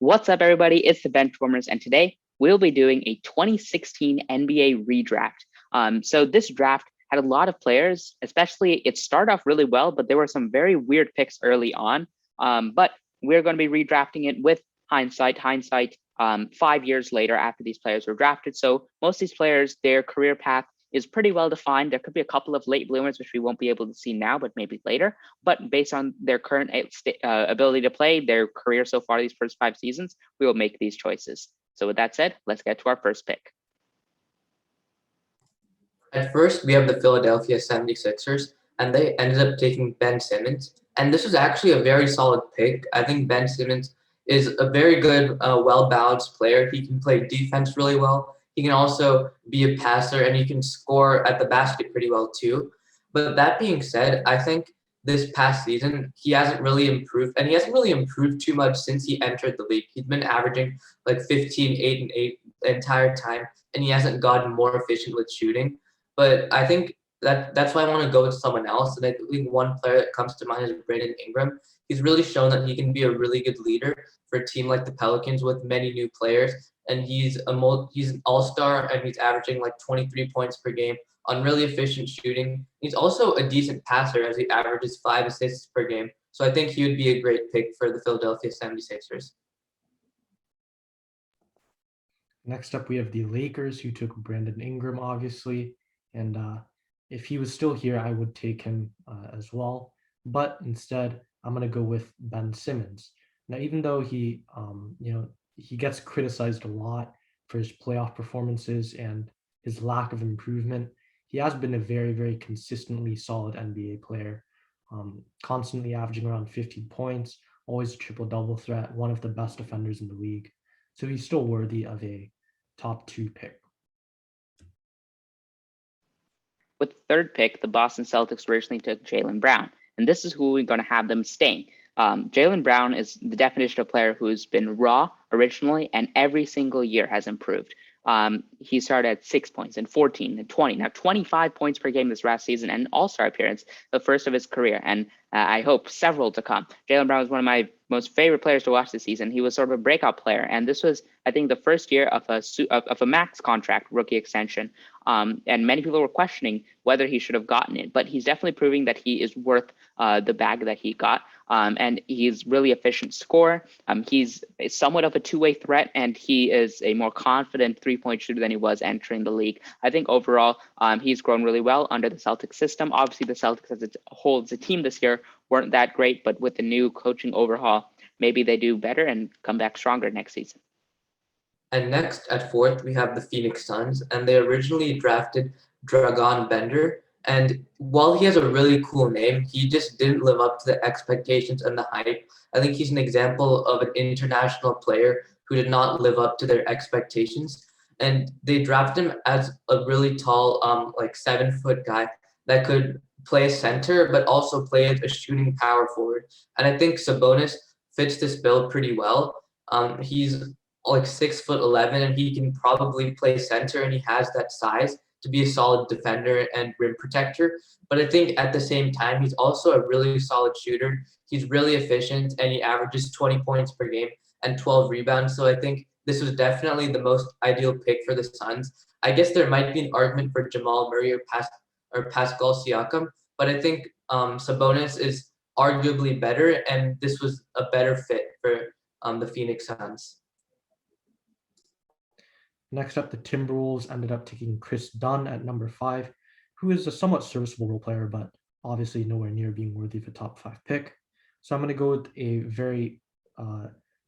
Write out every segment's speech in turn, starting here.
What's up, everybody? It's the Benchwarmers, and today we'll be doing a 2016 NBA redraft. So this draft had a lot of players, especially it started off really well, but there were some very weird picks early on. But we're going to be redrafting it with hindsight, 5 years later after these players were drafted. So most of these players, their career path is pretty well defined. There could be a couple of late bloomers, which we won't be able to see now, but maybe later. But based on their current ability to play, their career so far, these first 5 seasons, we will make these choices. So with that said, let's get to our first pick. At first, we have the Philadelphia 76ers, and they ended up taking Ben Simmons. And this was actually a very solid pick. I think Ben Simmons is a very good, well-balanced player. He can play defense really well. He can also be a passer, and he can score at the basket pretty well too. But that being said, I think this past season, he hasn't really improved, and he hasn't really improved too much since he entered the league. He's been averaging like 15, 8, and 8 the entire time, and he hasn't gotten more efficient with shooting. But I think that's why I want to go with someone else. And I think one player that comes to mind is Brandon Ingram. He's really shown that he can be a really good leader for a team like the Pelicans with many new players. And he's an all-star, and he's averaging like 23 points per game on really efficient shooting. He's also a decent passer as he averages 5 assists per game. So I think he would be a great pick for the Philadelphia 76ers. Next up, we have the Lakers, who took Brandon Ingram, obviously. And if he was still here, I would take him as well. But instead, I'm going to go with Ben Simmons. Now, even though he gets criticized a lot for his playoff performances and his lack of improvement, he has been a very, very consistently solid NBA player, constantly averaging around 50 points, always a triple-double threat, one of the best defenders in the league. So he's still worthy of a top 2 pick. With the third pick, the Boston Celtics originally took Jaylen Brown, and this is who we're going to have them staying. Jaylen Brown is the definition of a player who's been raw originally and every single year has improved. He started at 6 points and 14 and 20, now 25 points per game this last season, and an all-star appearance, the first of his career, and I hope several to come. Jaylen Brown was one of my most favorite players to watch this season. He was sort of a breakout player, and this was, I think, the first year of a max contract rookie extension. And many people were questioning whether he should have gotten it, but he's definitely proving that he is worth the bag that he got. And he's really efficient scorer. He's somewhat of a two-way threat, and he is a more confident three-point shooter than he was entering the league. I think overall, he's grown really well under the Celtics system. Obviously, the Celtics as a whole, as a team this year, weren't that great, but with the new coaching overhaul, maybe they do better and come back stronger next season. And next at fourth, we have the Phoenix Suns, and they originally drafted Dragan Bender. And while he has a really cool name, he just didn't live up to the expectations and the hype. I think he's an example of an international player who did not live up to their expectations. And they drafted him as a really tall, like 7-foot guy that could play center, but also play as a shooting power forward. And I think Sabonis fits this bill pretty well. He's like 6'11", and he can probably play center, and he has that size to be a solid defender and rim protector. But I think at the same time, he's also a really solid shooter. He's really efficient, and he averages 20 points per game and 12 rebounds. So I think this was definitely the most ideal pick for the Suns. I guess there might be an argument for Jamal Murray or Pascal Siakam, but I think Sabonis is arguably better, and this was a better fit for the Phoenix Suns. Next up, the Timberwolves ended up taking Chris Dunn at number 5, who is a somewhat serviceable role player, but obviously nowhere near being worthy of a top 5 pick. So I'm going to go with a very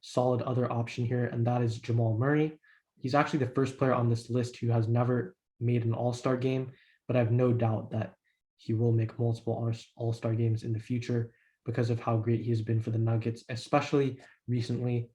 solid other option here, and that is Jamal Murray. He's actually the first player on this list who has never made an all-star game, but I have no doubt that he will make multiple all-star games in the future because of how great he has been for the Nuggets, especially recently.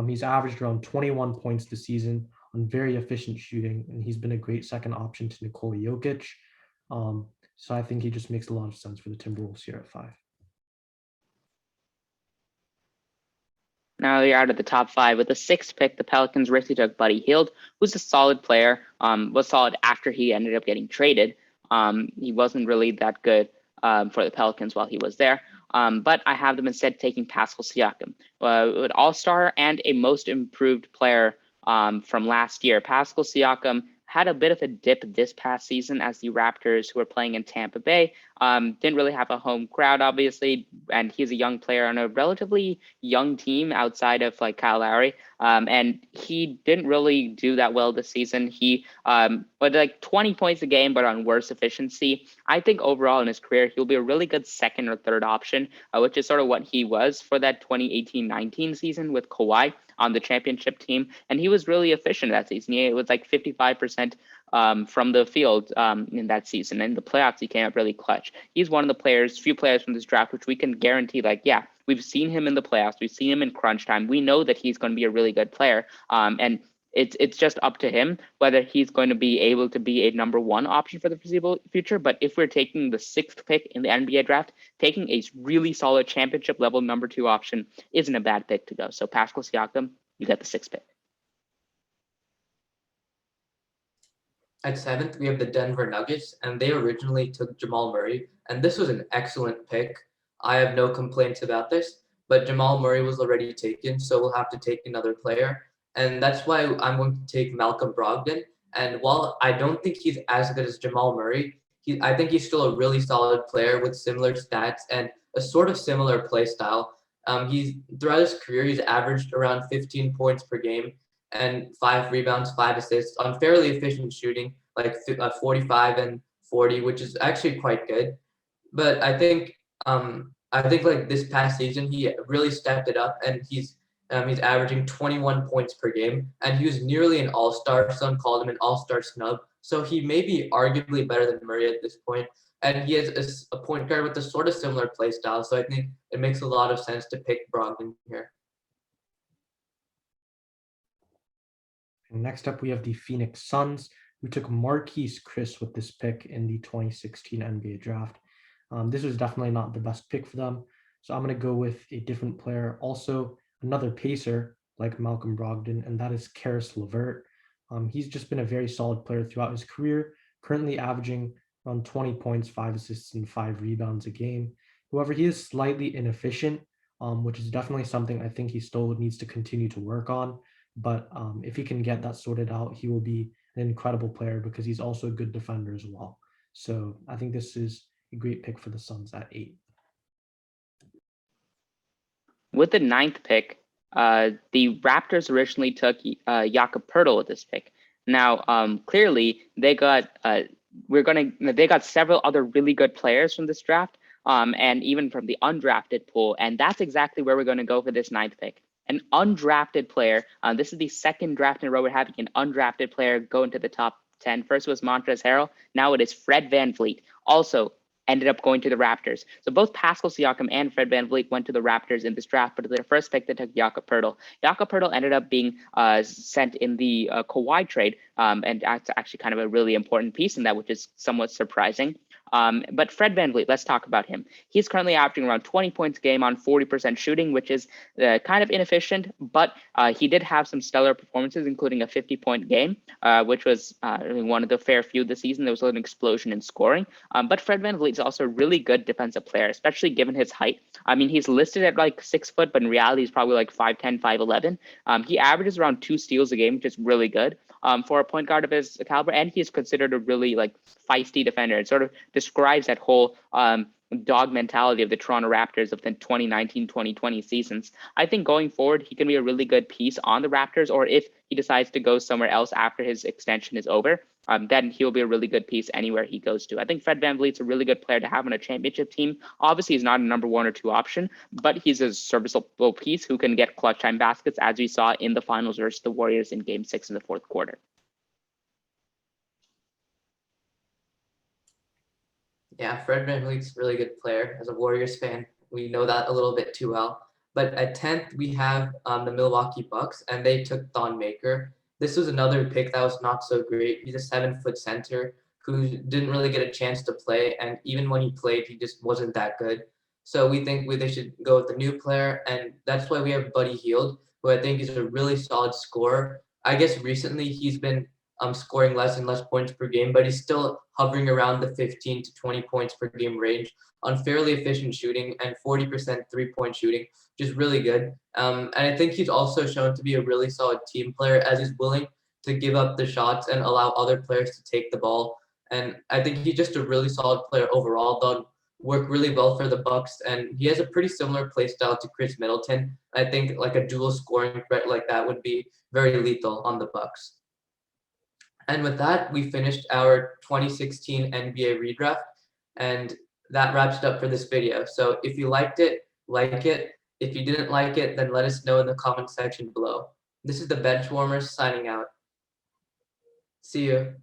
He's averaged around 21 points this season on very efficient shooting, and he's been a great second option to Nikola Jokic. So I think he just makes a lot of sense for the Timberwolves here at 5. Now you're out of the top 5. With the 6th pick, the Pelicans originally took Buddy Hield, who's a solid player, was solid after he ended up getting traded. He wasn't really that good for the Pelicans while he was there. But I have them instead taking Pascal Siakam, an all-star and a most improved player from last year. Pascal Siakam had a bit of a dip this past season as the Raptors, who were playing in Tampa Bay, didn't really have a home crowd, obviously, and he's a young player on a relatively young team outside of like Kyle Lowry, and he didn't really do that well this season. He but like 20 points a game, but on worse efficiency. I think overall in his career, he'll be a really good second or third option, which is sort of what he was for that 2018-19 season with Kawhi on the championship team, and he was really efficient that season. It was like 55% from the field in that season. In the playoffs, he came up really clutch. He's one of the few players from this draft, which we can guarantee, like, yeah, we've seen him in the playoffs. We've seen him in crunch time. We know that he's going to be a really good player. And it's just up to him whether he's going to be able to be a number one option for the foreseeable future. But if we're taking the 6th pick in the NBA draft, taking a really solid championship level number 2 option isn't a bad pick to go. So Pascal Siakam, you get the 6th pick. At 7th, we have the Denver Nuggets, and they originally took Jamal Murray, and this was an excellent pick. I have no complaints about this, but Jamal Murray was already taken, so we'll have to take another player, and that's why I'm going to take Malcolm Brogdon. And while I don't think he's as good as Jamal Murray, I think he's still a really solid player with similar stats and a sort of similar play style. He's throughout his career, he's averaged around 15 points per game and 5 rebounds, 5 assists on fairly efficient shooting, like 45 and 40, which is actually quite good. But I think like this past season, he really stepped it up, and he's averaging 21 points per game, and he was nearly an all-star. Some called him an all-star snub. So he may be arguably better than Murray at this point, and he has a point guard with a sort of similar play style. So I think it makes a lot of sense to pick Brogdon here. And next up, we have the Phoenix Suns, who took Marquise Chris with this pick in the 2016 NBA draft. This was definitely not the best pick for them. So I'm going to go with a different player, also another pacer like Malcolm Brogdon, and that is Karis LeVert. He's just been a very solid player throughout his career, currently averaging around 20 points, 5 assists, and 5 rebounds a game. However, he is slightly inefficient, which is definitely something I think he still needs to continue to work on. But if he can get that sorted out, he will be an incredible player because he's also a good defender as well. So I think this is a great pick for the Suns at 8. With the 9th pick, the Raptors originally took Jakob Poeltl with this pick. Now, clearly, they got several other really good players from this draft, and even from the undrafted pool, and that's exactly where we're going to go for this 9th pick. An undrafted player. This is the 2nd draft in a row we're having an undrafted player go into the top 10. First was Montrezl Harrell. Now it is Fred VanVleet. Also ended up going to the Raptors. So both Pascal Siakam and Fred VanVleet went to the Raptors in this draft, but their first pick they took Jakob Poeltl. Jakob Poeltl ended up being sent in the Kawhi trade, and that's actually kind of a really important piece in that, which is somewhat surprising. But Fred VanVleet, let's talk about him. He's currently averaging around 20 points a game on 40% shooting, which is kind of inefficient, but he did have some stellar performances, including a 50-point game, which was one of the fair few this season. There was an explosion in scoring. But Fred VanVleet is also a really good defensive player, especially given his height. I mean, he's listed at like 6 foot, but in reality, he's probably like 5'10", 5'11". He averages around 2 steals a game, which is really good for a point guard of his caliber, and he's considered a really like feisty defender. It sort of describes that whole dog mentality of the Toronto Raptors of the 2019-2020 seasons. I think going forward, he can be a really good piece on the Raptors, or if he decides to go somewhere else after his extension is over, then he'll be a really good piece anywhere he goes to. I think Fred VanVleet's a really good player to have on a championship team. Obviously, he's not a number 1 or 2 option, but he's a serviceable piece who can get clutch time baskets, as we saw in the finals versus the Warriors in Game 6 in the 4th quarter. Yeah, Fred VanVleet's a really good player. As a Warriors fan, we know that a little bit too well. But at 10th, we have the Milwaukee Bucks, and they took Thon Maker. This was another pick that was not so great. He's a 7-foot center who didn't really get a chance to play, and even when he played, he just wasn't that good. So we think they should go with a new player, and that's why we have Buddy Hield, who I think is a really solid scorer. I guess recently he's been scoring less and less points per game, but he's still hovering around the 15 to 20 points per game range on fairly efficient shooting and 40% 3-point shooting, which is really good. And I think he's also shown to be a really solid team player, as he's willing to give up the shots and allow other players to take the ball. And I think he's just a really solid player overall. They'll work really well for the Bucks, and he has a pretty similar play style to Chris Middleton. I think like a dual scoring threat like that would be very lethal on the Bucks. And with that, we finished our 2016 NBA redraft, and that wraps it up for this video. So if you liked it, like it. If you didn't like it, then let us know in the comment section below. This is the Bench Warmers signing out. See you.